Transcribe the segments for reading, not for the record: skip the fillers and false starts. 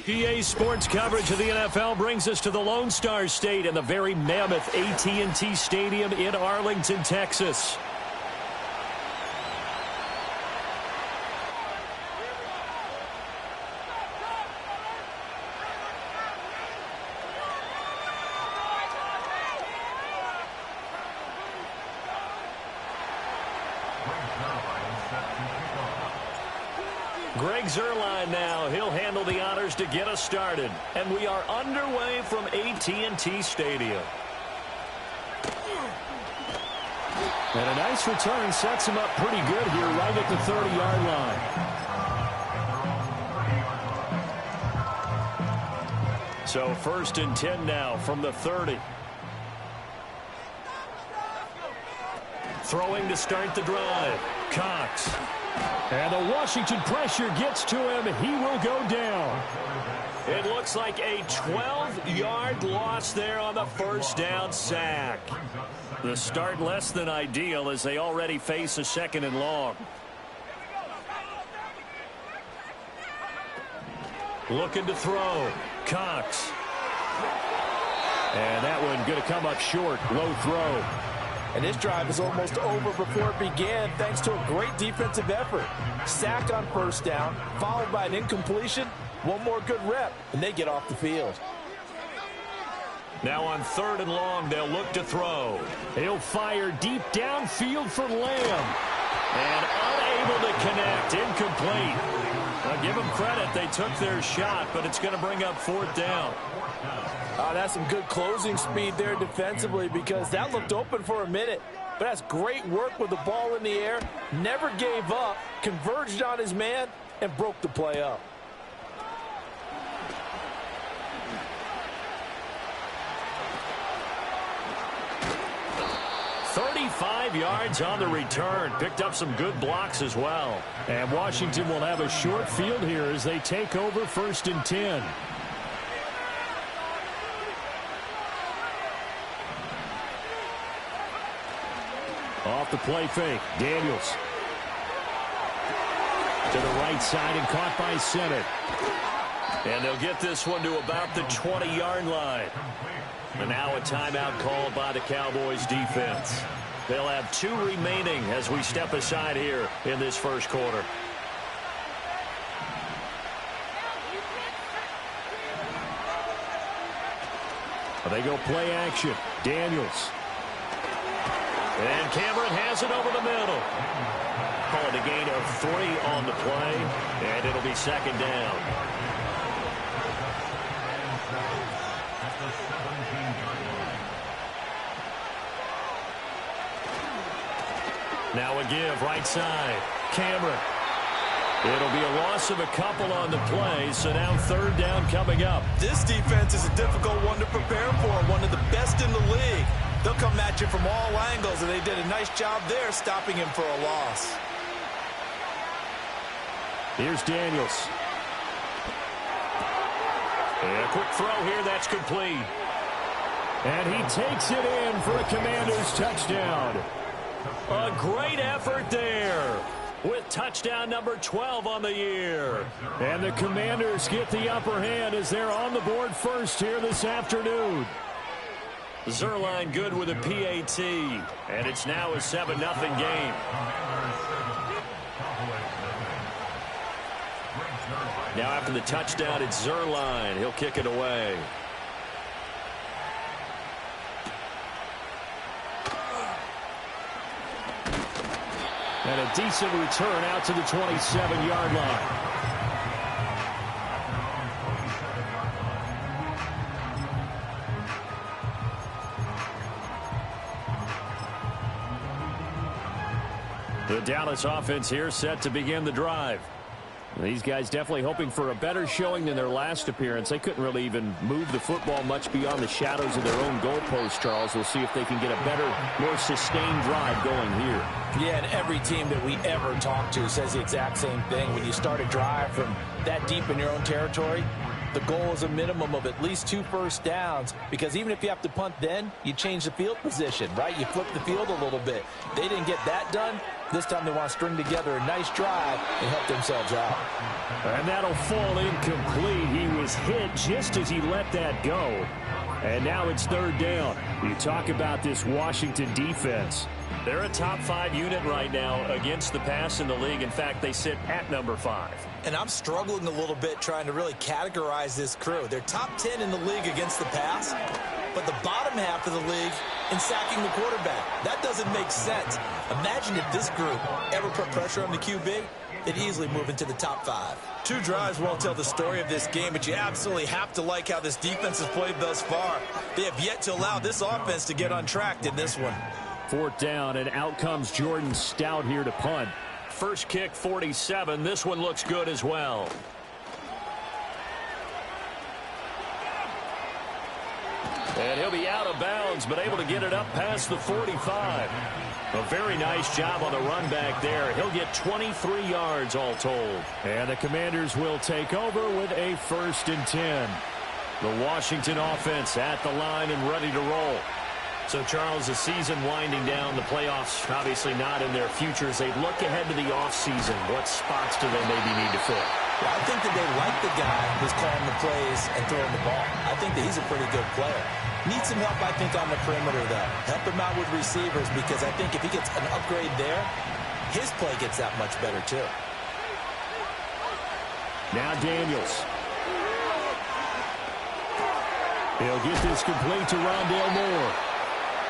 PA Sports coverage of the NFL brings us to the Lone Star State and the very mammoth AT&T Stadium in Arlington, Texas. Greg Zuerlein now. He'll handle the honors to get us started. And we are underway from AT&T Stadium. And a nice return sets him up pretty good here right at the 30-yard line. So 1st and 10 now from the 30. Throwing to start the drive. Cox. And the Washington pressure gets to him. He will go down. It looks like a 12-yard loss there on the first down sack. The start less than ideal as they already face a 2nd and long. Looking to throw. Cox. And that one going to come up short. Low throw. And this drive is almost over before it began thanks to a great defensive effort. Sack on first down, followed by an incompletion. One more good rep, and they get off the field. Now on 3rd and long, they'll look to throw. He'll fire deep downfield for Lamb. And unable to connect. Incomplete. I'll give them credit. They took their shot, but it's going to bring up 4th down. That's some good closing speed there defensively because that looked open for a minute. But that's great work with the ball in the air. Never gave up, converged on his man, and broke the play up. "35 yards on the return. Picked up some good blocks as well. And Washington will have a short field here as they take over 1st and 10. Off the play fake. Daniels. To the right side and caught by Sennett. And they'll get this one to about the 20-yard line. And now a timeout called by the Cowboys defense. They'll have 2 remaining as we step aside here in this first quarter. They go play action. Daniels. And Cameron has it over the middle. Calling a gain of 3 on the play, and it'll be 2nd down. Now a give, right side. Cameron. It'll be a loss of a couple on the play, so now 3rd down coming up. This defense is a difficult one to prepare for, one of the best in the league. They'll come at you from all angles, and they did a nice job there stopping him for a loss. Here's Daniels. And a quick throw here, that's complete. And he takes it in for a Commanders touchdown. A great effort there with touchdown number 12 on the year. And the Commanders get the upper hand as they're on the board first here this afternoon. Zuerlein good with a PAT, and it's now a 7-0 game. Now after the touchdown, it's Zuerlein. He'll kick it away. And a decent return out to the 27-yard line. The Dallas offense here set to begin the drive. These guys definitely hoping for a better showing than their last appearance. They couldn't really even move the football much beyond the shadows of their own goalpost, Charles. We'll see if they can get a better, more sustained drive going here. Yeah, and every team that we ever talk to says the exact same thing. When you start a drive from that deep in your own territory, the goal is a minimum of at least 2 first downs, because even if you have to punt then, you change the field position, right? You flip the field a little bit. They didn't get that done. This time they want to string together a nice drive and help themselves out. And that'll fall incomplete. He was hit just as he let that go. And now it's 3rd down. You talk about this Washington defense. They're a top 5 unit right now against the pass in the league. In fact, they sit at number 5. And I'm struggling a little bit trying to really categorize this crew. They're top 10 in the league against the pass, but the bottom half of the league in sacking the quarterback. That doesn't make sense. Imagine if this group ever put pressure on the QB, they'd easily move into the top 5. 2 drives won't tell the story of this game, but you absolutely have to like how this defense has played thus far. They have yet to allow this offense to get untracked in this one. 4th down, and out comes Jordan Stout here to punt. First kick, 47. This one looks good as well. And he'll be out of bounds, but able to get it up past the 45. A very nice job on the run back there. He'll get 23 yards all told. And the Commanders will take over with a 1st and 10. The Washington offense at the line and ready to roll. So, Charles, the season winding down, the playoffs obviously not in their futures. They look ahead to the offseason. What spots do they maybe need to fill? Well, I think that they like the guy who's calling the plays and throwing the ball. I think that he's a pretty good player. Needs some help, I think, on the perimeter, though. Help him out with receivers, because I think if he gets an upgrade there, his play gets that much better, too. Now Daniels. He'll get this complete to Rondale Moore.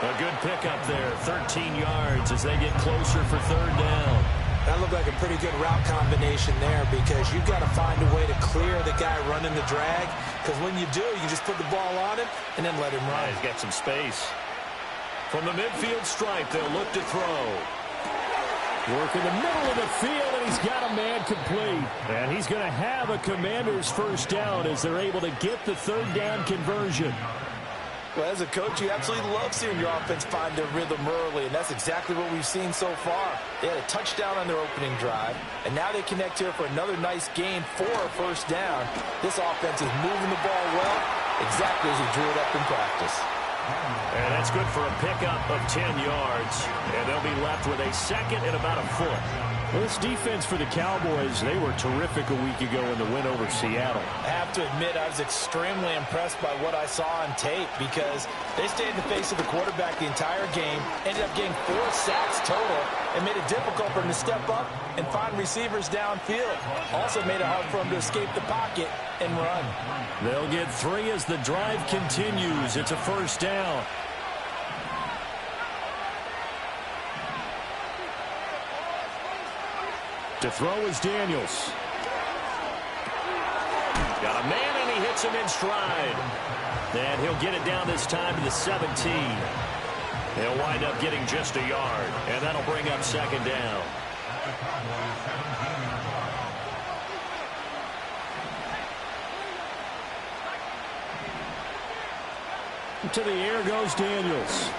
A good pickup there, 13 yards as they get closer for 3rd down. That looked like a pretty good route combination there, because you've got to find a way to clear the guy running the drag, because when you do, you just put the ball on him and then let him run. He's got some space. From the midfield stripe, they'll look to throw. Work in the middle of the field, and he's got a man complete. And he's going to have a Commander's 1st down as they're able to get the 3rd down conversion. Well, as a coach, you absolutely love seeing your offense find their rhythm early, and that's exactly what we've seen so far. They had a touchdown on their opening drive, and now they connect here for another nice gain for a 1st down. This offense is moving the ball well, exactly as he drew it up in practice. And that's good for a pickup of 10 yards, and they'll be left with a 2nd and about a foot. Well, this defense for the Cowboys, they were terrific a week ago in the win over Seattle. I have to admit, I was extremely impressed by what I saw on tape, because they stayed in the face of the quarterback the entire game, ended up getting 4 sacks total, and made it difficult for him to step up and find receivers downfield. Also made it hard for him to escape the pocket and run. They'll get 3 as the drive continues. It's a 1st down. To throw is Daniels. Got a man, and he hits him in stride. And he'll get it down this time to the 17. He'll wind up getting just a yard, and that'll bring up 2nd down. To the air goes Daniels.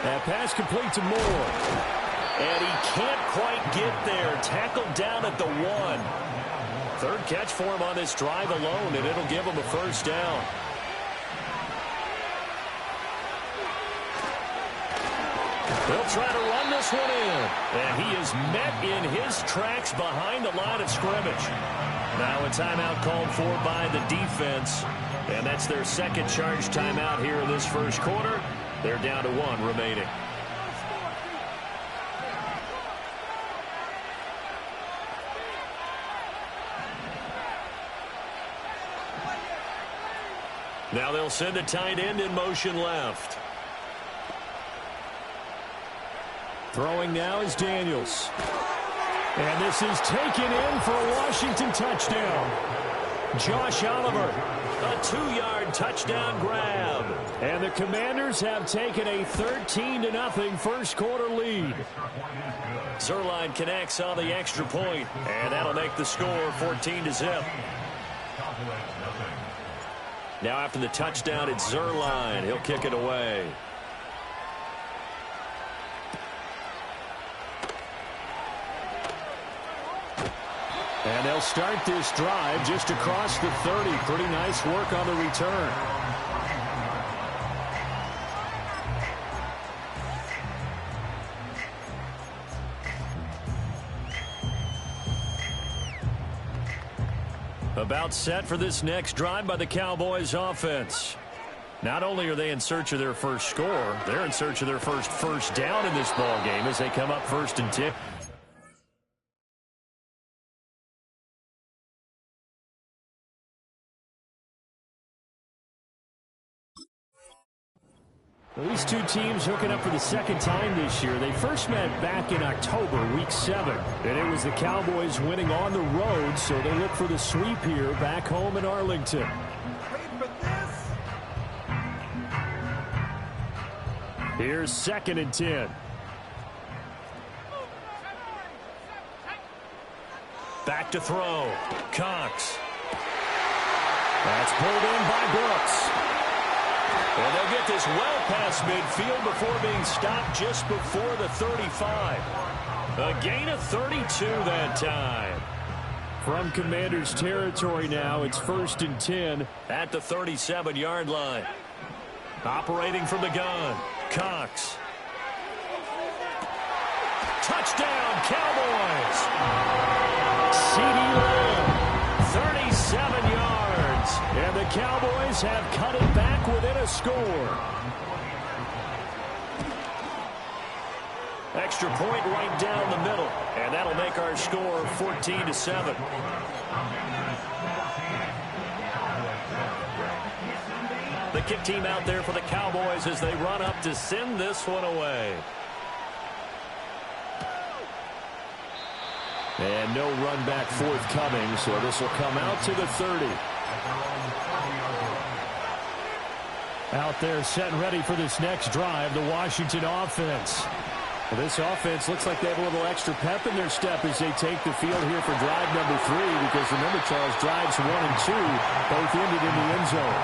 That pass complete to Moore. And he can't quite get there. Tackled down at the 1. 3rd catch for him on this drive alone, and it'll give him a 1st down. They'll try to run this one in. And he is met in his tracks behind the line of scrimmage. Now a timeout called for by the defense. And that's their 2nd charge timeout here in this 1st quarter. They're down to 1 remaining. Now they'll send a tight end in motion left. Throwing now is Daniels. And this is taken in for a Washington touchdown. Josh Oliver. A 2-yard touchdown grab. And the Commanders have taken a 13-0 1st quarter lead. Zerline connects on the extra point, and that'll make the score 14-0. Now after the touchdown, it's Zerline. He'll kick it away. And they'll start this drive just across the 30. Pretty nice work on the return. About set for this next drive by the Cowboys offense. Not only are they in search of their first score, they're in search of their first down in this ball game as they come up 1st and 10. Well, these two teams hooking up for the second time this year. They first met back in October, Week 7. And it was the Cowboys winning on the road, so they look for the sweep here back home in Arlington. Here's 2nd and 10. Back to throw. Cox. That's pulled in by Brooks. And they'll get this well past midfield before being stopped just before the 35. A gain of 32 that time. From Commander's territory now, it's 1st and 10 at the 37-yard line. Operating from the gun, Cox. Touchdown, Cowboys. CeeDee Lamb, 37 yards. And the Cowboys have cut it back within a score. Extra point right down the middle. And that'll make our score 14-7. The kick team out there for the Cowboys as they run up to send this one away. And no run back forthcoming, so this will come out to the 30. Out there set and ready for this next drive, the Washington offense. Well, this offense looks like they have a little extra pep in their step as they take the field here for drive number 3, because remember, Charles, drives 1 and 2 both ended in the end zone.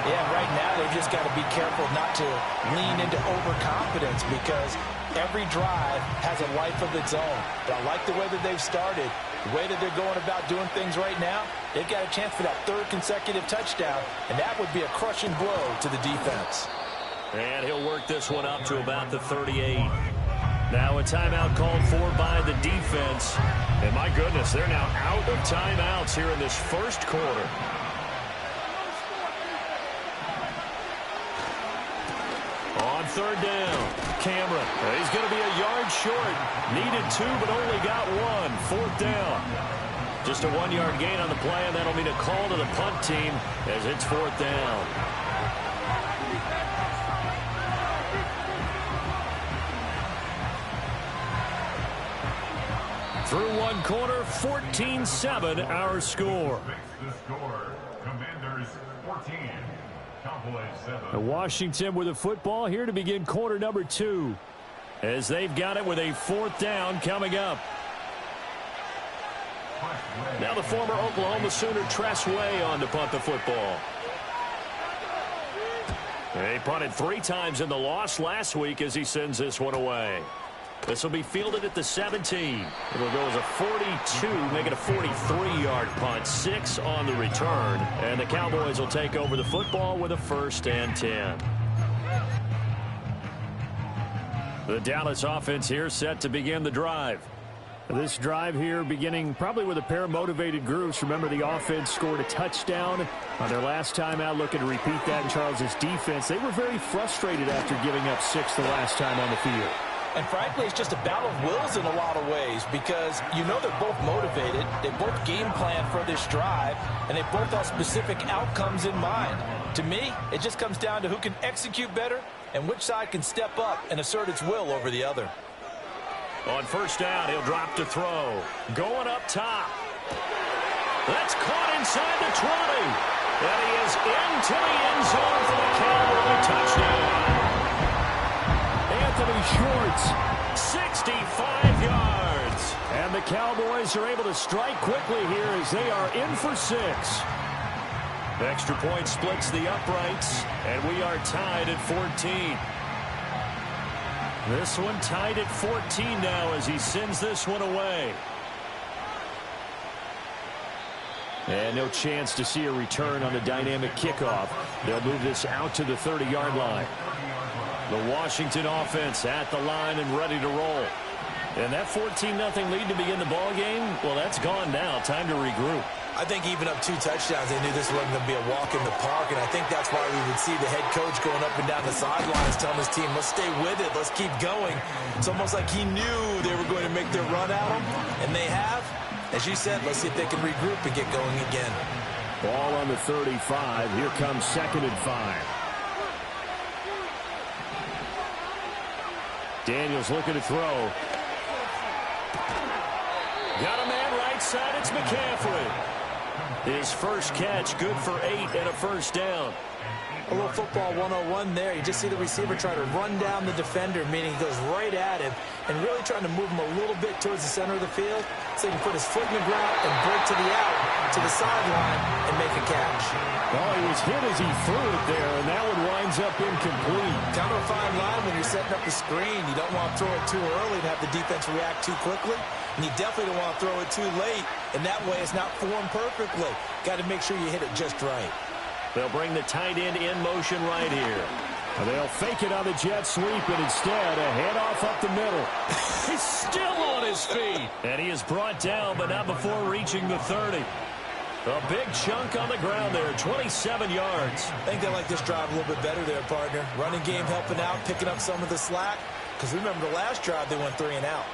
Yeah, right now they've just got to be careful not to lean into overconfidence, because every drive has a life of its own. But I like the way that they've started, the way that they're going about doing things right now. They've got a chance for that 3rd consecutive touchdown, and that would be a crushing blow to the defense. And he'll work this one up to about the 38. Now a timeout called for by the defense. And my goodness, they're now out of timeouts here in this first quarter. On 3rd down, Cameron. He's going to be a yard short. Needed 2, but only got 1. 4th down. Just a 1-yard gain on the play, and that'll mean a call to the punt team as it's 4th down. Through one quarter, 14-7 our score. The score, Commanders 14, Cowboys 7. Washington with the football here to begin quarter number 2. As they've got it with a 4th down coming up. Now the former Oklahoma Sooner Tress Way on to punt the football. They punted 3 times in the loss last week as he sends this one away. This will be fielded at the 17. It'll go as a 42, make it a 43-yard punt, 6 on the return. And the Cowboys will take over the football with a 1st and 10. The Dallas offense here set to begin the drive. This drive here beginning probably with a pair of motivated groups. Remember, the offense scored a touchdown on their last time out, looking to repeat that in Charles's defense. They were very frustrated after giving up 6 the last time on the field. And frankly, it's just a battle of wills in a lot of ways, because you know they're both motivated, they both game plan for this drive, and they both have specific outcomes in mind. To me, it just comes down to who can execute better and which side can step up and assert its will over the other. On 1st down, he'll drop to throw. Going up top. That's caught inside the 20. And he is into the end zone for the Cowboy touchdown. Anthony Schwartz, 65 yards. And the Cowboys are able to strike quickly here as they are in for 6. The extra point splits the uprights, and we are tied at 14. This one tied at 14 now as he sends this one away. And no chance to see a return on the dynamic kickoff. They'll move this out to the 30-yard line. The Washington offense at the line and ready to roll. And that 14-0 lead to begin the ball game, well, that's gone now. Time to regroup. I think even up 2 touchdowns, they knew this wasn't going to be a walk in the park, and I think that's why we would see the head coach going up and down the sidelines telling his team, let's stay with it, let's keep going. It's almost like he knew they were going to make their run at him, and they have. As you said, let's see if they can regroup and get going again. Ball on the 35. Here comes 2nd and 5. Daniels looking to throw. Got a man right side. It's McCaffrey. His first catch, good for 8 and a first down. A little football 101 there. You just see the receiver try to run down the defender, meaning he goes right at him, and really trying to move him a little bit towards the center of the field so he can put his foot in the ground and break to the out, to the sideline, and make a catch. Well, he was hit as he threw it there, and that one winds up incomplete. Kind of a fine line when you're setting up the screen. You don't want to throw it too early and have the defense react too quickly, and you definitely don't want to throw it too late, and that way it's not formed perfectly. Got to make sure you hit it just right. They'll bring the tight end in motion right here. They'll fake it on the jet sweep, and instead a handoff up the middle. He's still on his feet. And he is brought down, but not before reaching the 30. A big chunk on the ground there, 27 yards. I think they like this drive a little bit better there, partner. Running game helping out, picking up some of the slack. Because remember the last drive, they went 3 and out.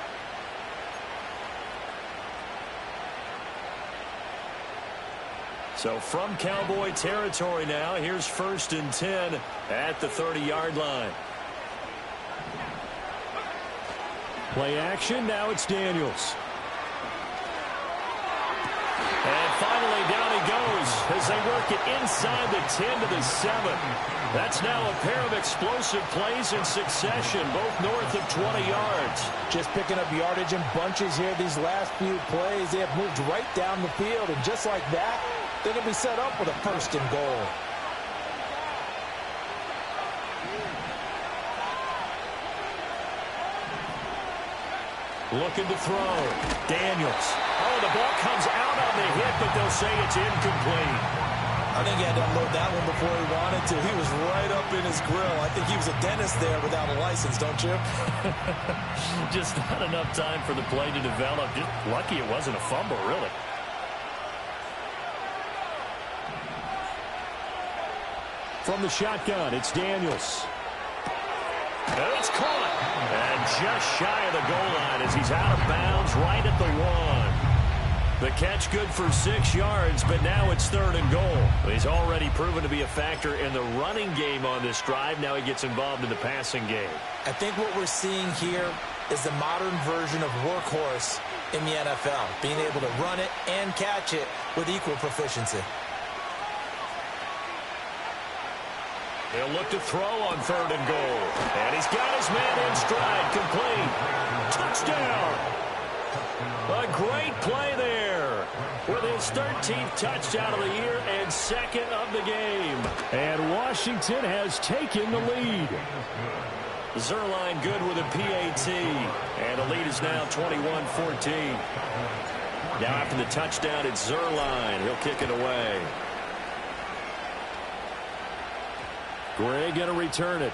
So from Cowboy territory now, here's 1st and 10 at the 30-yard line. Play action, now it's Daniels. And finally down he goes as they work it inside the 10 to the 7. That's now a pair of explosive plays in succession, both north of 20 yards. Just picking up yardage in bunches here these last few plays. They have moved right down the field, and just like that, they're going to be set up with a 1st and goal. Looking to throw. Daniels. Oh, the ball comes out on the hit, but they'll say it's incomplete. I think he had to unload that one before he wanted to. He was right up in his grill. I think he was a dentist there without a license, don't you? Just not enough time for the play to develop. Just lucky it wasn't a fumble, really. From the shotgun, it's Daniels. And it's caught. And just shy of the goal line as he's out of bounds right at the 1. The catch good for 6 yards, but now it's 3rd and goal. He's already proven to be a factor in the running game on this drive. Now he gets involved in the passing game. I think what we're seeing here is the modern version of workhorse in the NFL, being able to run it and catch it with equal proficiency. He'll look to throw on 3rd and goal. And he's got his man in stride, complete. Touchdown! A great play there with his 13th touchdown of the year and 2nd of the game. And Washington has taken the lead. Zerline good with a PAT. And the lead is now 21-14. Now after the touchdown, it's Zerline. He'll kick it away. Gray going to return it.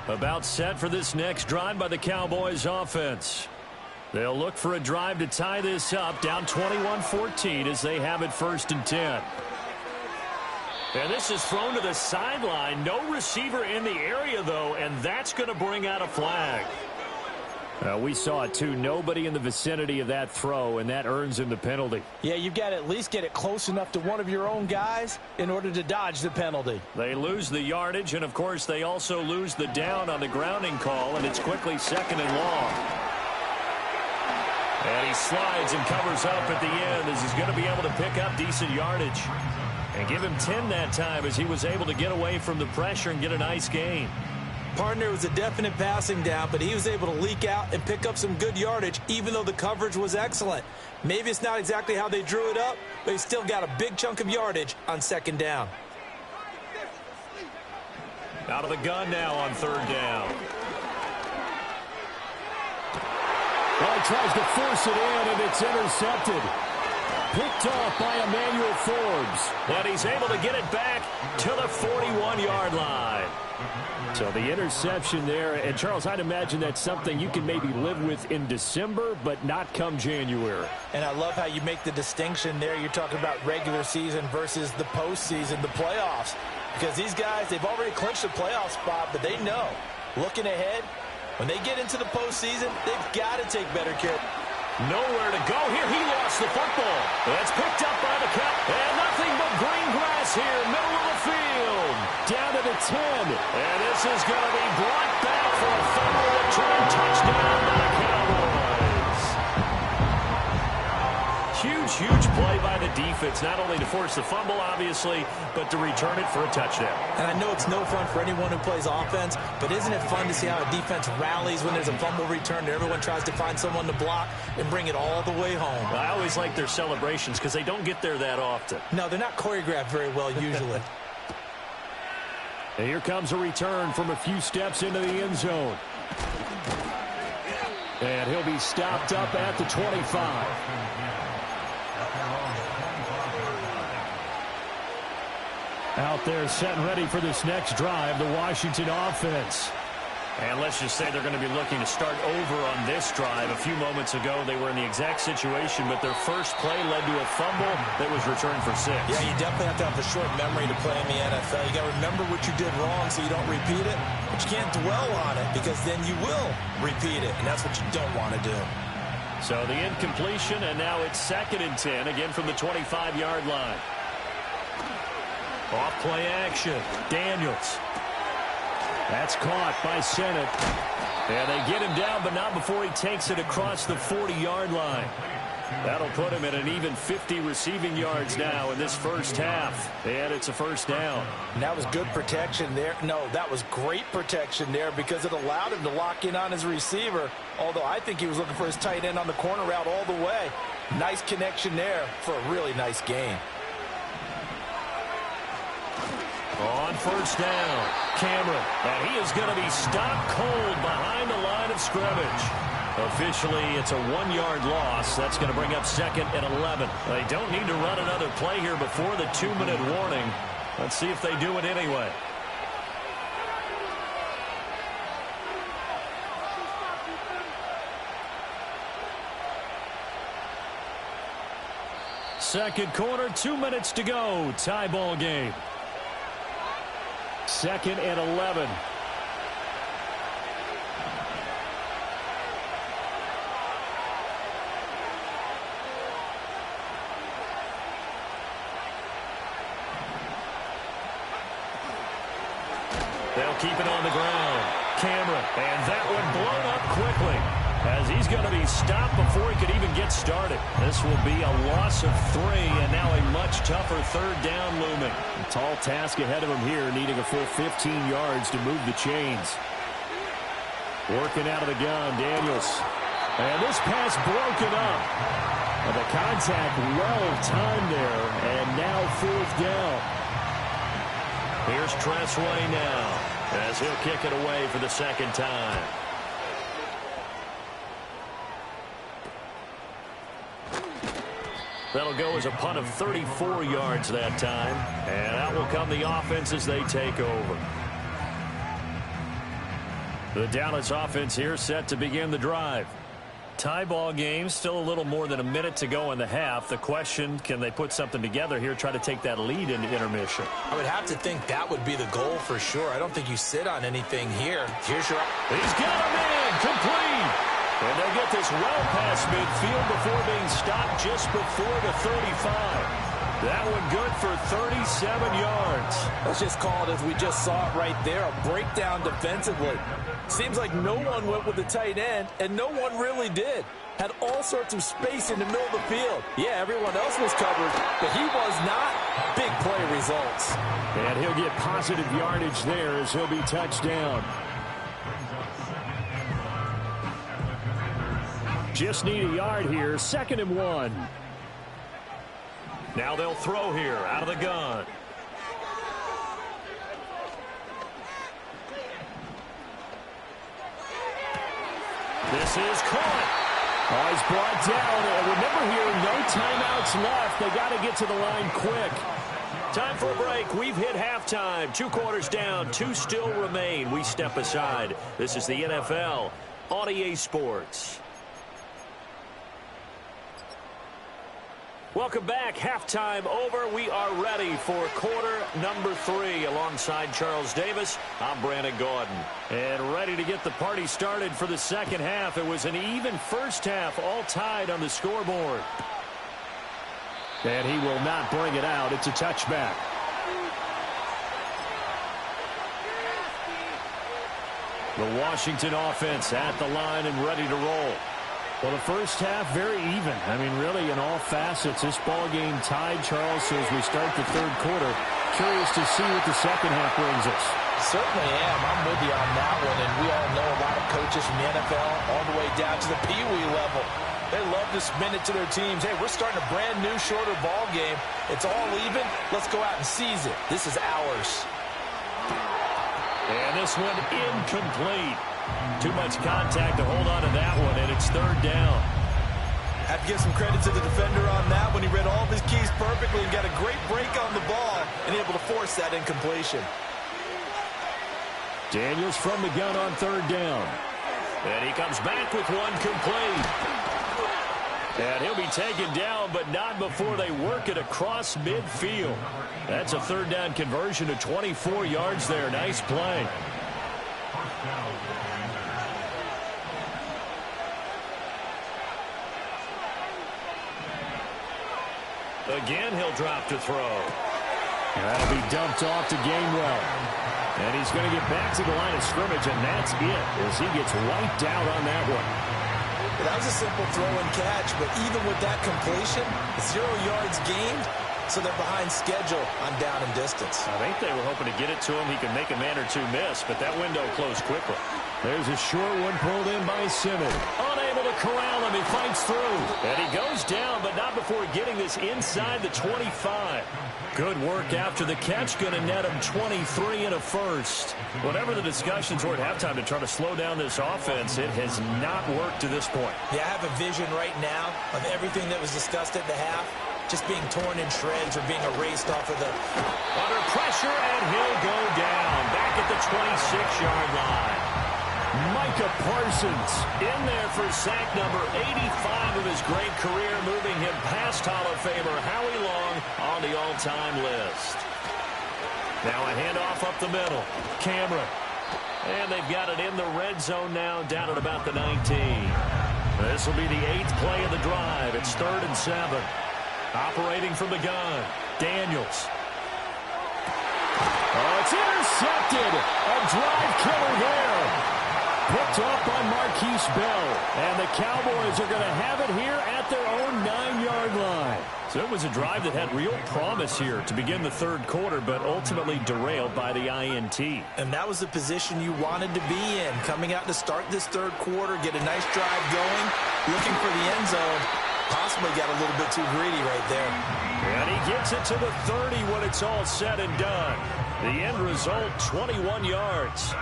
About set for this next drive by the Cowboys offense. They'll look for a drive to tie this up, down 21-14 as they have it 1st and 10. And this is thrown to the sideline. No receiver in the area, though, and that's going to bring out a flag. We saw it, too. Nobody in the vicinity of that throw, and that earns him the penalty. Yeah, you've got to at least get it close enough to one of your own guys in order to dodge the penalty. They lose the yardage, and, of course, they also lose the down on the grounding call, and it's quickly 2nd and long. And he slides and covers up at the end as he's going to be able to pick up decent yardage. And give him 10 that time as he was able to get away from the pressure and get a nice gain. Partner was a definite passing down, but he was able to leak out and pick up some good yardage, even though the coverage was excellent. Maybe it's not exactly how they drew it up, but he still got a big chunk of yardage on second down. Out of the gun now on third down. Well, he tries to force it in, and it's intercepted. Picked off by Emmanuel Forbes. And he's able to get it back to the 41-yard line. So the interception there, and Charles, I'd imagine that's something you can maybe live with in December, but not come January. And I love how you make the distinction there. You're talking about regular season versus the postseason, the playoffs. Because these guys, they've already clinched a playoff spot, but they know, looking ahead, when they get into the postseason, they've got to take better care. Nowhere to go here. He lost the football. It's picked up by the Cat. And nothing but green grass here, middle of the field. Down to the 10. And this is going to be brought back for a fumble return touchdown by the Cowboys. Huge play by the defense, not only to force the fumble, obviously, but to return it for a touchdown. And I know it's no fun for anyone who plays offense, but isn't it fun to see how a defense rallies when there's a fumble return and everyone tries to find someone to block and bring it all the way home? I always like their celebrations because they don't get there that often. No, they're not choreographed very well usually. And here comes a return from a few steps into the end zone. And he'll be stopped up at the 25. Out there set and ready for this next drive, the Washington offense. And let's just say they're going to be looking to start over on this drive. A few moments ago, they were in the exact situation, but their first play led to a fumble that was returned for 6. Yeah, you definitely have to have a short memory to play in the NFL. You got to remember what you did wrong so you don't repeat it, but you can't dwell on it because then you will repeat it, and that's what you don't want to do. So the incompletion, and now it's 2nd and 10, again from the 25-yard line. Off play action. Daniels. That's caught by Sennett. And they get him down, but not before he takes it across the 40-yard line. That'll put him at an even 50 receiving yards now in this first half. And it's a first down. And that was good protection there. No, that was great protection there because it allowed him to lock in on his receiver, although I think he was looking for his tight end on the corner route all the way. Nice connection there for a really nice gain. On first down, Cameron, and he is going to be stopped cold behind the line of scrimmage. Officially, it's a 1-yard loss. That's going to bring up 2nd and 11. They don't need to run another play here before the 2-minute warning. Let's see if they do it anyway. Second quarter, 2 minutes to go. Tie ball game. 2nd and 11. They'll keep it on the ground. Cameron, and that one blown up quickly as he's going to be stopped before he could even get started. This will be a loss of 3, and now a much tougher third down looming. A tall task ahead of him here, needing a full 15 yards to move the chains. Working out of the gun, Daniels. And this pass broken up. And the contact well timed there, and now 4th down. Here's Tressway now as he'll kick it away for the 2nd time. That'll go as a punt of 34 yards that time. And out will come the offense as they take over. The Dallas offense here set to begin the drive. Tie ball game, still a little more than a minute to go in the half. The question, can they put something together here, try to take that lead into intermission? I would have to think that would be the goal for sure. I don't think you sit on anything here. Here's your... He's got him in, complete. And they'll get this well past midfield before being stopped just before the 35. That one good for 37 yards. Let's just call it as we just saw it right there, a breakdown defensively. Seems like no one went with the tight end, and no one really did. Had all sorts of space in the middle of the field. Yeah, everyone else was covered, but he was not. Big play results. And he'll get positive yardage there as he'll be touched down. Just need a yard here, 2nd and 1. Now they'll throw here out of the gun. This is caught. Oh, he's brought down. Remember here, no timeouts left. They got to get to the line quick. Time for a break. We've hit halftime. 2 quarters down. 2 still remain. We step aside. This is the NFL on EA Sports. Welcome back. Halftime over. We are ready for quarter number 3. Alongside Charles Davis, I'm Brandon Gordon. And ready to get the party started for the second half. It was an even first half, all tied on the scoreboard. And he will not bring it out. It's a touchback. The Washington offense at the line and ready to roll. Well, the first half, very even. I mean, really, in all facets, this ball game tied, Charles. So as we start the third quarter, curious to see what the second half brings us. Certainly am. I'm with you on that one. And we all know a lot of coaches from the NFL all the way down to the Pee-wee level. They love to spin it to their teams. Hey, we're starting a brand new, shorter ball game. It's all even. Let's go out and seize it. This is ours. And this one incomplete. Too much contact to hold on to that one, and it's 3rd down. Have to give some credit to the defender on that when he read all of his keys perfectly and got a great break on the ball and able to force that incompletion. Daniels from the gun on 3rd down. And he comes back with one complete. And he'll be taken down, but not before they work it across midfield. That's a 3rd down conversion to 24 yards there. Nice play. Again, he'll drop to throw. That'll be dumped off to Gainwell. And he's going to get back to the line of scrimmage, and that's it as he gets wiped out on that one. That was a simple throw and catch, but even with that completion, 0 yards gained, so they're behind schedule on down and distance. I think they were hoping to get it to him. He could make a man or two miss, but that window closed quickly. There's a short one pulled in by Simmons. Unable to corral him. He fights through. And he goes down, but not before getting this inside the 25. Good work after the catch. Going to net him 23 and a first. Whatever the discussions were at halftime to try to slow down this offense, it has not worked to this point. Yeah, I have a vision right now of everything that was discussed at the half just being torn in shreds or being erased off of the... Under pressure, and he'll go down. Back at the 26-yard line. Micah Parsons in there for sack number 85 of his great career, moving him past Hall of Famer Howie Long on the all-time list. Now a handoff up the middle. Cameron. And they've got it in the red zone now, down at about the 19. This will be the 8th play of the drive. It's 3rd and 7. Operating from the gun. Daniels. Oh, it's intercepted. A drive killer there. Picked up by Marquise Bell. And the Cowboys are going to have it here at their own 9-yard line. So it was a drive that had real promise here to begin the third quarter, but ultimately derailed by the INT. And that was the position you wanted to be in. Coming out to start this third quarter, get a nice drive going, looking for the end zone. Possibly got a little bit too greedy right there. And he gets it to the 30 when it's all said and done. The end result, 21 yards.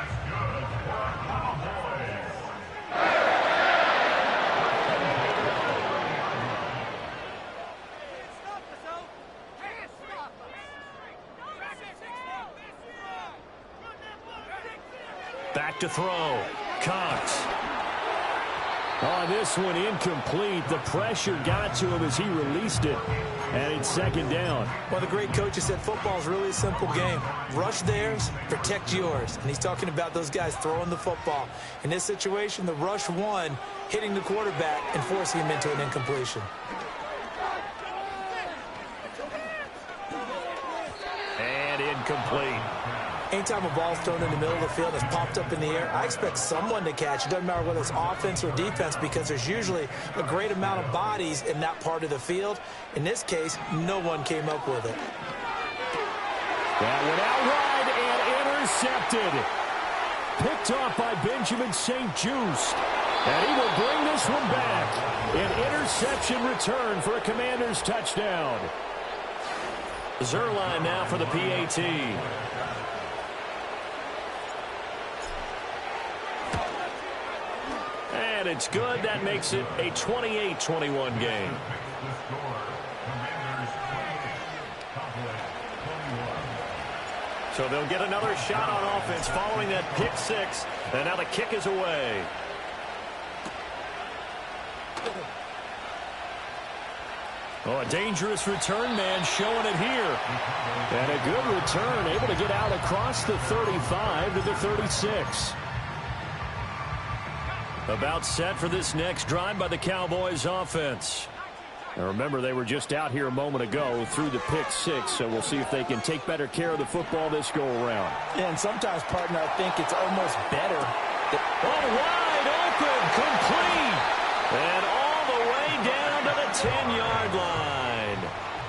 Back to throw. Cox. On this one, incomplete. The pressure got to him as he released it. And it's 2nd down. Well, the great coach has said football is really a simple game. Rush theirs, protect yours. And he's talking about those guys throwing the football. In this situation, the rush one, hitting the quarterback and forcing him into an incompletion. incomplete. Anytime a ball's thrown in the middle of the field and it's popped up in the air, I expect someone to catch it. Doesn't matter whether it's offense or defense, because there's usually a great amount of bodies in that part of the field. In this case, no one came up with it. That went out wide and intercepted. Picked off by Benjamin St-Juste. And he will bring this one back. An interception return for a Commanders touchdown. Zerline now for the PAT. And it's good. That makes it a 28-21 game. So they'll get another shot on offense following that pick six. And now the kick is away. Oh, a dangerous return man showing it here. And a good return, able to get out across the 35 to the 36. About set for this next drive by the Cowboys offense. Now remember, they were just out here a moment ago through the pick six, so we'll see if they can take better care of the football this go-around. Yeah, and sometimes, partner, I think it's almost better. Oh, wide open, complete, and all the way down to the 10-yard line.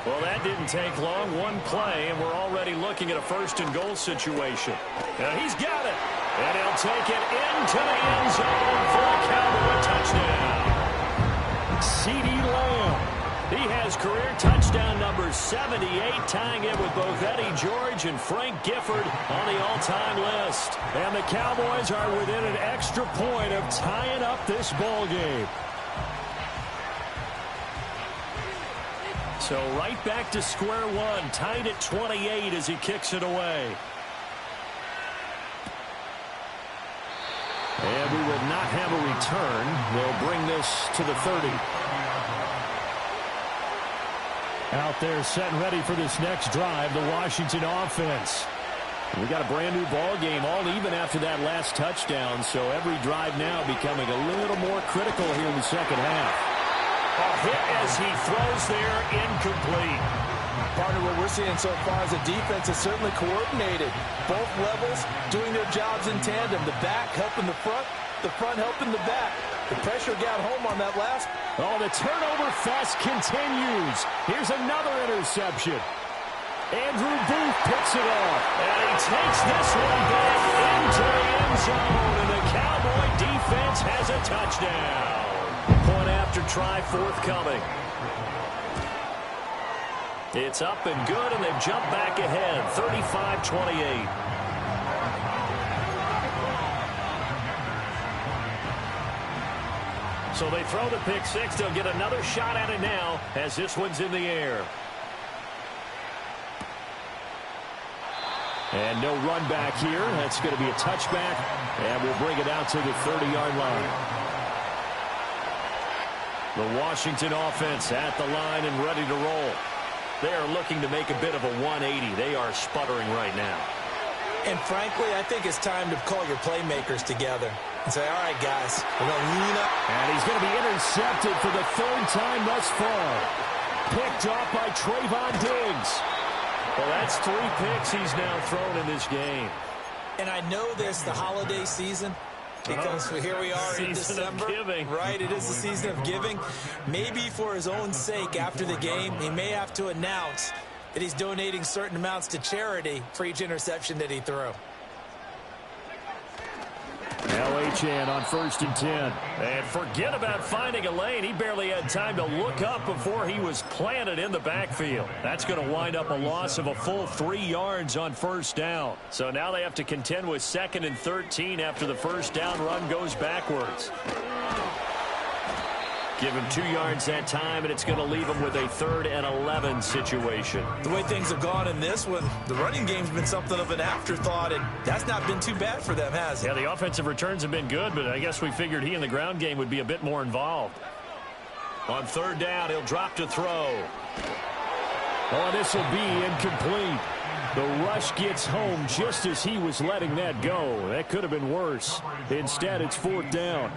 Well, that didn't take long, one play, and we're already looking at a first-and-goal situation. Now he's got it, and he'll take it into the end zone for a Cowboy touchdown. CeeDee Lamb. He has career touchdown number 78, tying it with both Eddie George and Frank Gifford on the all-time list. And the Cowboys are within an extra point of tying up this ball game. So right back to square one, tied at 28 as he kicks it away. And we will not have a return. They'll bring this to the 30. Out there set and ready for this next drive, the Washington offense. We got a brand new ball game, all even after that last touchdown, so every drive now becoming a little more critical here in the second half. A hit as he throws there, incomplete. Partner, what we're seeing so far is the defense is certainly coordinated. Both levels doing their jobs in tandem. The back helping the front helping the back. The pressure got home on that last. Oh, the turnover fest continues. Here's another interception. Andrew Booth picks it off. And he takes this one back into the end zone. And the Cowboy defense has a touchdown. Point after try forthcoming. It's up and good, and they've jumped back ahead, 35-28. So they throw the pick six. They'll get another shot at it now as this one's in the air. And no run back here. That's going to be a touchback, and we'll bring it out to the 30-yard line. The Washington offense at the line and ready to roll. They are looking to make a bit of a 180. They are sputtering right now. And frankly, I think it's time to call your playmakers together and say, all right, guys, we're going to lean up. And he's going to be intercepted for the third time thus far. Picked off by Trayvon Diggs. Well, that's 3 picks he's now thrown in this game. And I know this, the holiday season, because here we are in December. Season of giving. Right, it is the season of giving. Maybe for his own sake after the game, he may have to announce that he's donating certain amounts to charity for each interception that he threw. LHN on 1st and 10. And forget about finding a lane. He barely had time to look up before he was planted in the backfield. That's going to wind up a loss of a full 3 yards on first down. So now they have to contend with 2nd and 13 after the first down run goes backwards. Give him 2 yards that time, and it's going to leave him with a 3rd and 11 situation. The way things have gone in this one, the running game's been something of an afterthought, and that's not been too bad for them, has it? Yeah, the offensive returns have been good, but I guess we figured he in the ground game would be a bit more involved. On 3rd down, he'll drop to throw. Oh, this will be incomplete. The rush gets home just as he was letting that go. That could have been worse. Instead, it's 4th down.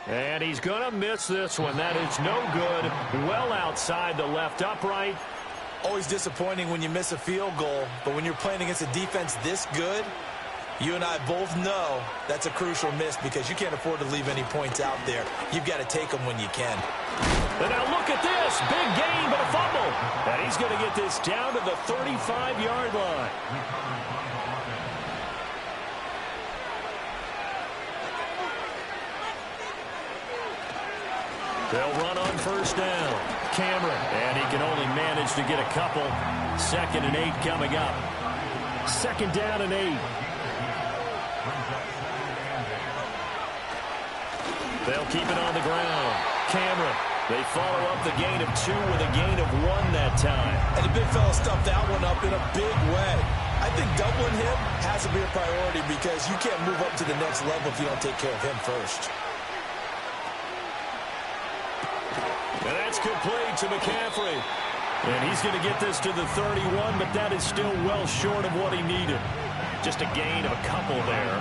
And he's going to miss this one. That is no good. Well outside the left upright. Always disappointing when you miss a field goal, but when you're playing against a defense this good, you and I both know that's a crucial miss because you can't afford to leave any points out there. You've got to take them when you can. And now look at this. Big gain, but a fumble. And he's going to get this down to the 35-yard line. They'll run on first down. Cameron, and he can only manage to get a couple. 2nd and 8 coming up. 2nd down and 8. They'll keep it on the ground. Cameron, they follow up the gain of 2 with a gain of 1 that time. And the big fella stuffed that one up in a big way. I think doubling him has to be a priority because you can't move up to the next level if you don't take care of him first. And that's complete to McCaffrey. And he's going to get this to the 31, but that is still well short of what he needed. Just a gain of a couple there.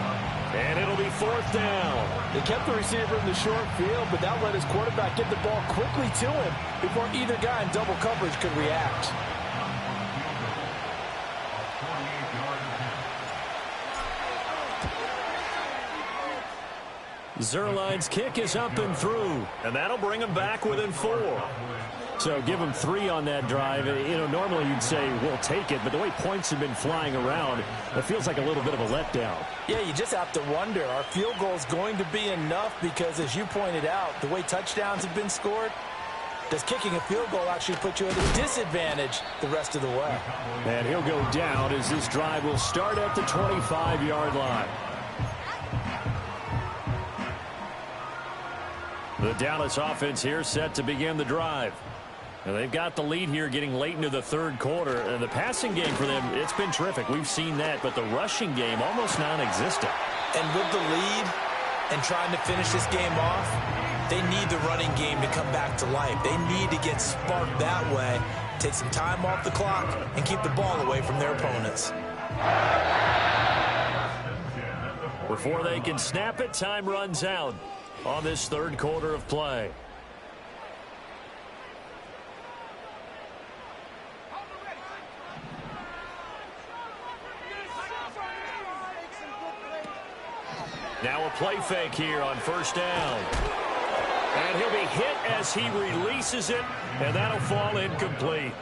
And it'll be 4th down. They kept the receiver in the short field, but that let his quarterback get the ball quickly to him before either guy in double coverage could react. Zerline's kick is up and through, and that'll bring him back within 4. So give him 3 on that drive. You know, normally you'd say we'll take it, but the way points have been flying around, it feels like a little bit of a letdown. Yeah, you just have to wonder, are field goals going to be enough? Because as you pointed out, the way touchdowns have been scored, does kicking a field goal actually put you at a disadvantage the rest of the way? And he'll go down as this drive will start at the 25-yard line. The Dallas offense here set to begin the drive. And they've got the lead here getting late into the 3rd quarter. And the passing game for them, it's been terrific. We've seen that. But the rushing game, almost non-existent. And with the lead and trying to finish this game off, they need the running game to come back to life. They need to get sparked that way, take some time off the clock, and keep the ball away from their opponents. Before they can snap it, time runs out on this 3rd quarter of play. Now a play fake here on first down. And he'll be hit as he releases it, and that'll fall incomplete.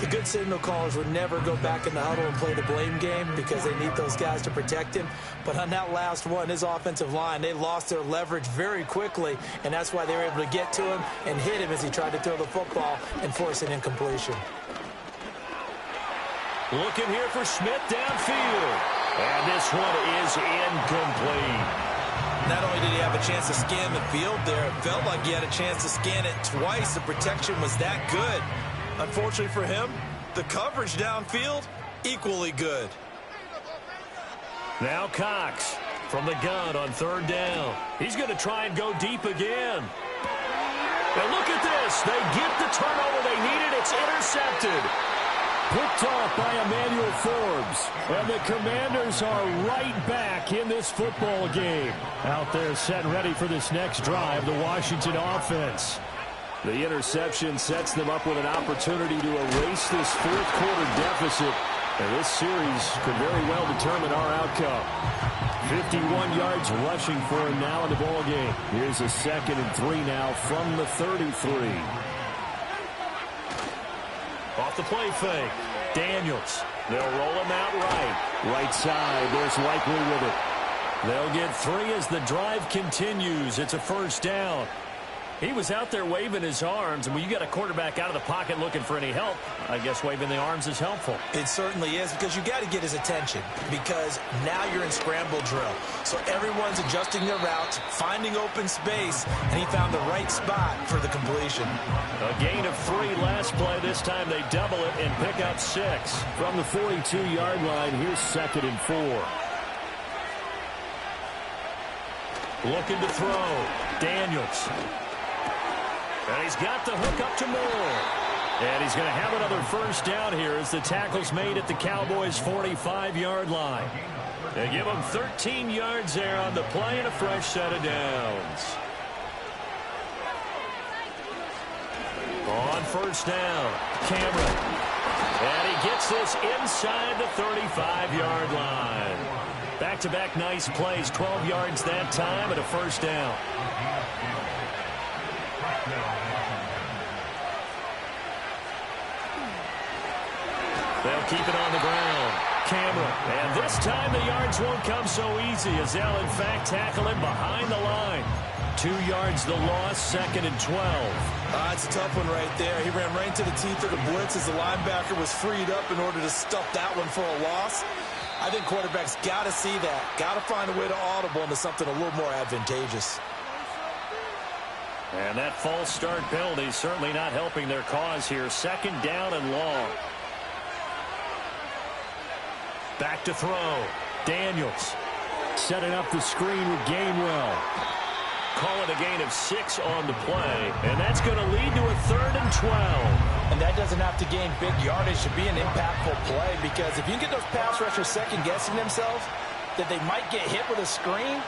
The good signal callers would never go back in the huddle and play the blame game because they need those guys to protect him. But on that last one, his offensive line, they lost their leverage very quickly, and that's why they were able to get to him and hit him as he tried to throw the football and force an incompletion. Looking here for Smith downfield. And this one is incomplete. Not only did he have a chance to scan the field there, it felt like he had a chance to scan it twice. The protection was that good. Unfortunately for him, the coverage downfield, equally good. Now Cox from the gun on 3rd down. He's going to try and go deep again. And look at this. They get the turnover they needed. It's intercepted. Picked off by Emmanuel Forbes. And the Commanders are right back in this football game. Out there set ready for this next drive, the Washington offense. The interception sets them up with an opportunity to erase this 4th quarter deficit. And this series could very well determine our outcome. 51 yards rushing for him now in the ball game. Here's a 2nd and 3 now from the 33. Off the play fake. Daniels. They'll roll him out Right side. There's Likely with it. They'll get 3 as the drive continues. It's a 1st down. He was out there waving his arms, and when you got a quarterback out of the pocket looking for any help, I guess waving the arms is helpful. It certainly is, because you got to get his attention, because now you're in scramble drill. So everyone's adjusting their routes, finding open space, and he found the right spot for the completion. A gain of 3 last play. This time they double it and pick up 6. From the 42-yard line, here's 2nd and 4. Looking to throw. Daniels. And he's got the hook up to Moore. And he's going to have another 1st down here as the tackle's made at the Cowboys' 45-yard line. They give him 13 yards there on the play and a fresh set of downs. first down. Cameron. And he gets this inside the 35-yard line. Back-to-back nice plays, 12 yards that time and a first down. They'll keep it on the ground. Cameron. And this time the yards won't come so easy as they'll, in fact, tackle him behind the line. 2 yards the loss, 2nd and 12. It's a tough one right there. He ran right into the teeth of the blitz as the linebacker was freed up in order to stuff that one for a loss. I think quarterbacks got to see that. Got to find a way to audible into something a little more advantageous. And that false start penalty is certainly not helping their cause here. 2nd down and long. Back to throw. Daniels. Setting up the screen with Gainwell. Call it a gain of 6 on the play. And that's going to lead to a 3rd and 12. And that doesn't have to gain big yardage to be an impactful play, because if you can get those pass rushers second-guessing themselves that they might get hit with a screen,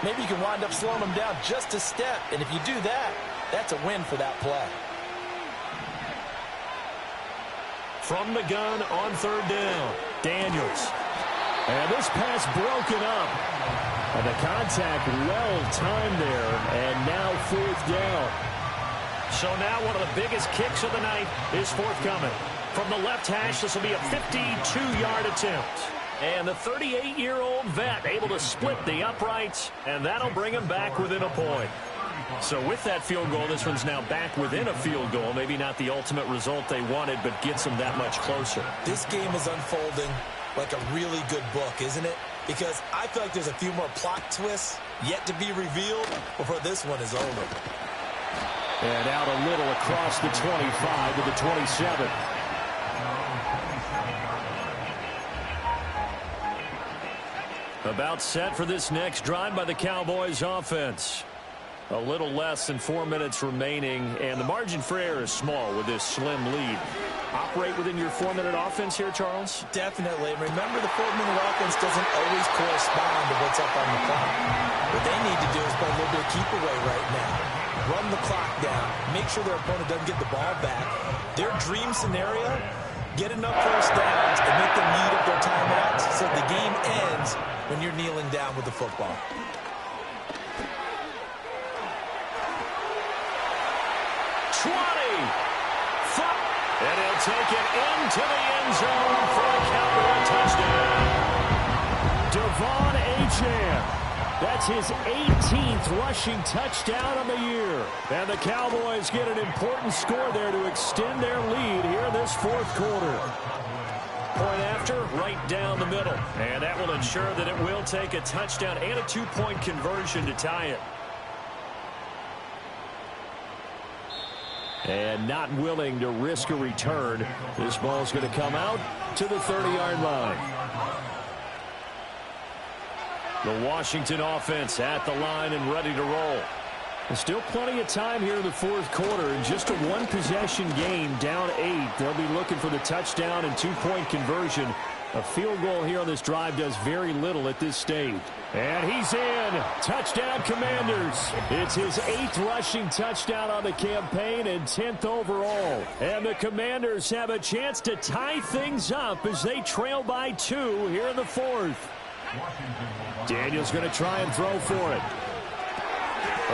maybe you can wind up slowing them down just a step. And if you do that, that's a win for that play. From the gun on 3rd down. Daniels. And this pass broken up. And the contact well-timed there. And now 4th down. So now one of the biggest kicks of the night is forthcoming. From the left hash, this will be a 52-yard attempt. And the 38-year-old vet able to split the uprights, and that'll bring him back within a point. So with that field goal, this one's now back within a field goal. Maybe not the ultimate result they wanted, but gets them that much closer. This game is unfolding like a really good book, isn't it? Because I feel like there's a few more plot twists yet to be revealed before this one is over. And out a little across the 25 to the 27. About set for this next drive by the Cowboys offense. A little less than 4 minutes remaining, and the margin for error is small with this slim lead. Operate within your 4-minute offense here, Charles? Definitely. Remember, the 4-minute offense doesn't always correspond to what's up on the clock. What they need to do is play a little bit of keep away right now. Run the clock down. Make sure their opponent doesn't get the ball back. Their dream scenario, get enough first downs and make them eat up their timeouts so the game ends when you're kneeling down with the football. And he'll take it into the end zone for a Cowboy touchdown. Devon Achane. That's his 18th rushing touchdown of the year. And the Cowboys get an important score there to extend their lead here in this 4th quarter. Point after, right down the middle. And that will ensure that it will take a touchdown and a 2-point conversion to tie it. And not willing to risk a return. This ball's going to come out to the 30-yard line. The Washington offense at the line and ready to roll. There's still plenty of time here in the 4th quarter. In just a 1-possession game, down 8. They'll be looking for the touchdown and 2-point conversion. A field goal here on this drive does very little at this stage. And he's in. Touchdown, Commanders. It's his 8th rushing touchdown on the campaign and 10th overall. And the Commanders have a chance to tie things up as they trail by 2 here in the 4th. Daniels going to try and throw for it.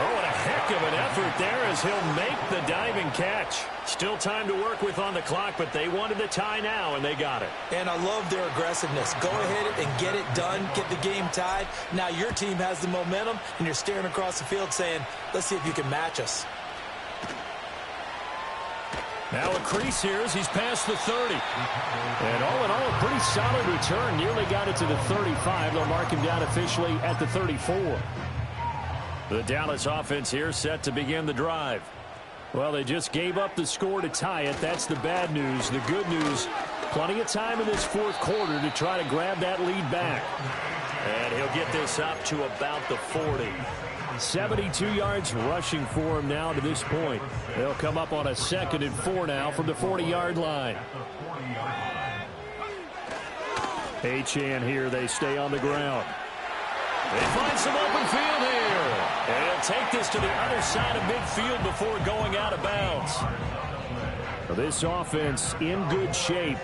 Oh, and a heck of an effort there as he'll make the diving catch. Still time to work with on the clock, but they wanted the tie now, and they got it. And I love their aggressiveness. Go ahead and get it done, get the game tied. Now your team has the momentum, and you're staring across the field saying, let's see if you can match us. Now a crease here as he's past the 30. And all in all, a pretty solid return. Nearly got it to the 35. They'll mark him down officially at the 34. The Dallas offense here set to begin the drive. Well, they just gave up the score to tie it. That's the bad news. The good news, plenty of time in this 4th quarter to try to grab that lead back. And he'll get this up to about the 40. 72 yards rushing for him now to this point. They'll come up on a 2nd and 4 now from the 40-yard line. Achane here. They stay on the ground. They find some open field here. And he'll take this to the other side of midfield before going out of bounds. Well, this offense in good shape.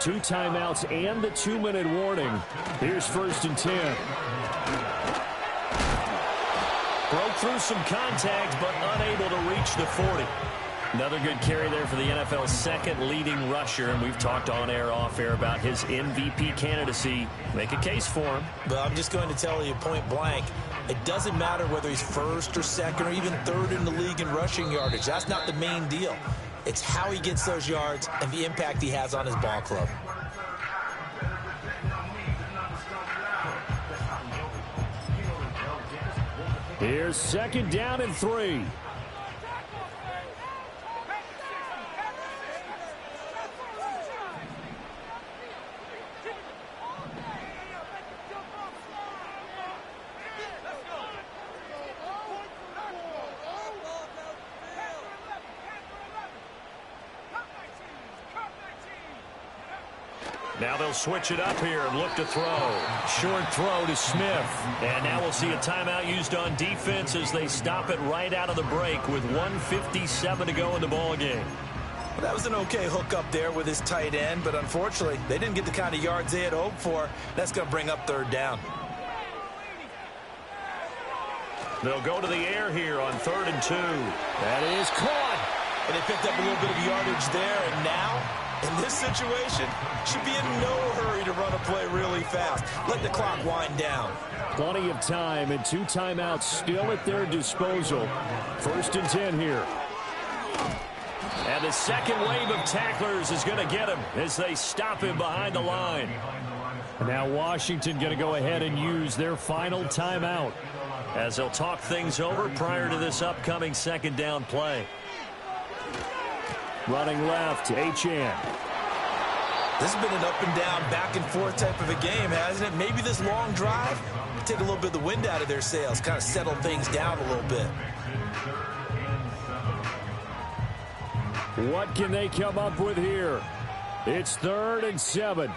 2 timeouts and the 2-minute warning. Here's 1st and 10. Broke through some contact, but unable to reach the 40. Another good carry there for the NFL's second leading rusher, and we've talked on air, off air about his MVP candidacy. Make a case for him. But I'm just going to tell you point blank, it doesn't matter whether he's 1st or 2nd or even 3rd in the league in rushing yardage. That's not the main deal. It's how he gets those yards and the impact he has on his ball club. Here's 2nd down and 3. Now they'll switch it up here and look to throw. Short throw to Smith. And now we'll see a timeout used on defense as they stop it right out of the break with 1:57 to go in the ballgame. Well, that was an okay hook up there with his tight end, but unfortunately, they didn't get the kind of yards they had hoped for. That's going to bring up 3rd down. They'll go to the air here on 3rd and 2. That is caught. And they picked up a little bit of yardage there, and now, in this situation, should be in no hurry to run a play really fast. Let the clock wind down. Plenty of time and 2 timeouts still at their disposal. 1st and 10 here. And the second wave of tacklers is going to get him as they stop him behind the line. Now Washington going to go ahead and use their final timeout, as they'll talk things over prior to this upcoming 2nd down play. Running left, Achane. This has been an up and down, back and forth type of a game, hasn't it? Maybe this long drive take a little bit of the wind out of their sails, kind of settle things down a little bit. What can they come up with here? It's 3rd and 7.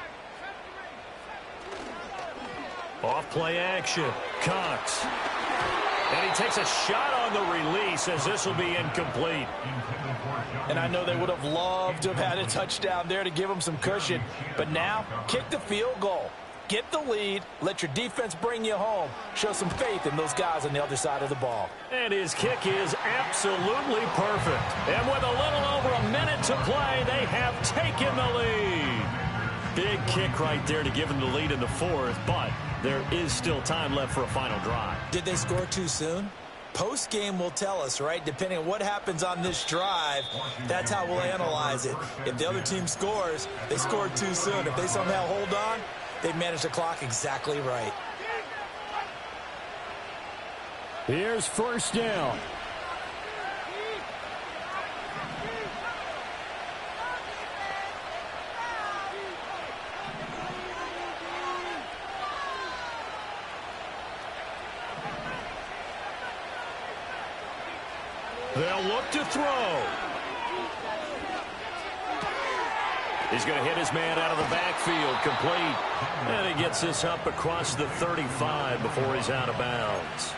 Off play action. Cox. And he takes a shot on the release as this will be incomplete. And I know they would have loved to have had a touchdown there to give them some cushion. But now, kick the field goal. Get the lead. Let your defense bring you home. Show some faith in those guys on the other side of the ball. And his kick is absolutely perfect. And with a little over a minute to play, they have taken the lead. Big kick right there to give them the lead in the 4th, but there is still time left for a final drive. Did they score too soon? Post-game will tell us, right? Depending on what happens on this drive, that's how we'll analyze it. If the other team scores, they scored too soon. If they somehow hold on, they managed the clock exactly right. Here's 1st down. They'll look to throw. He's going to hit his man out of the backfield, complete. And he gets this up across the 35 before he's out of bounds.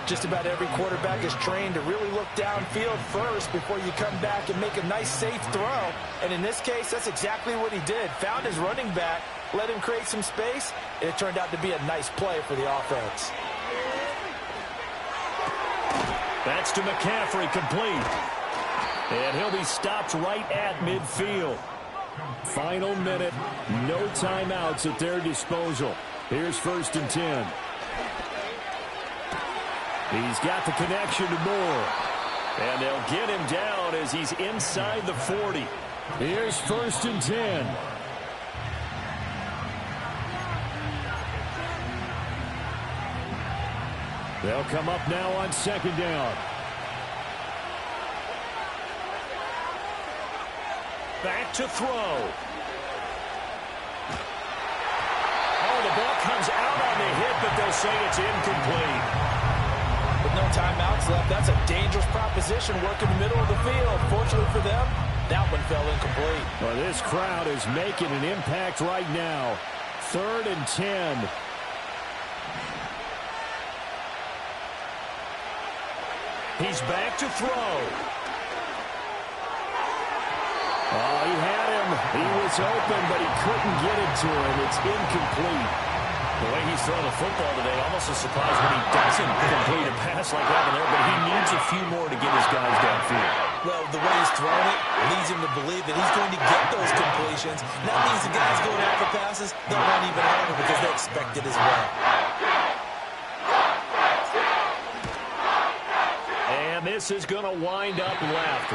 Just about every quarterback is trained to really look downfield first before you come back and make a nice, safe throw. And in this case, that's exactly what he did. Found his running back, let him create some space, and it turned out to be a nice play for the offense. That's to McCaffrey, complete. And he'll be stopped right at midfield. Final minute, no timeouts at their disposal. Here's 1st and 10. He's got the connection to Moore. And they'll get him down as he's inside the 40. Here's 1st and 10. They'll come up now on 2nd down. Back to throw. Oh, the ball comes out on the hit, but they'll say it's incomplete. With no timeouts left, that's a dangerous proposition, work in the middle of the field. Fortunately for them, that one fell incomplete. Well, this crowd is making an impact right now. 3rd and 10. He's back to throw. He was open, but he couldn't get it to him. It's incomplete. The way he's throwing the football today, almost a surprise when he doesn't complete a pass like that there, but he needs a few more to get his guys downfield. Well, the way he's throwing it leads him to believe that he's going to get those completions. That means the guys going after passes, they'll run even harder because they expect it as well. And this is going to wind up left.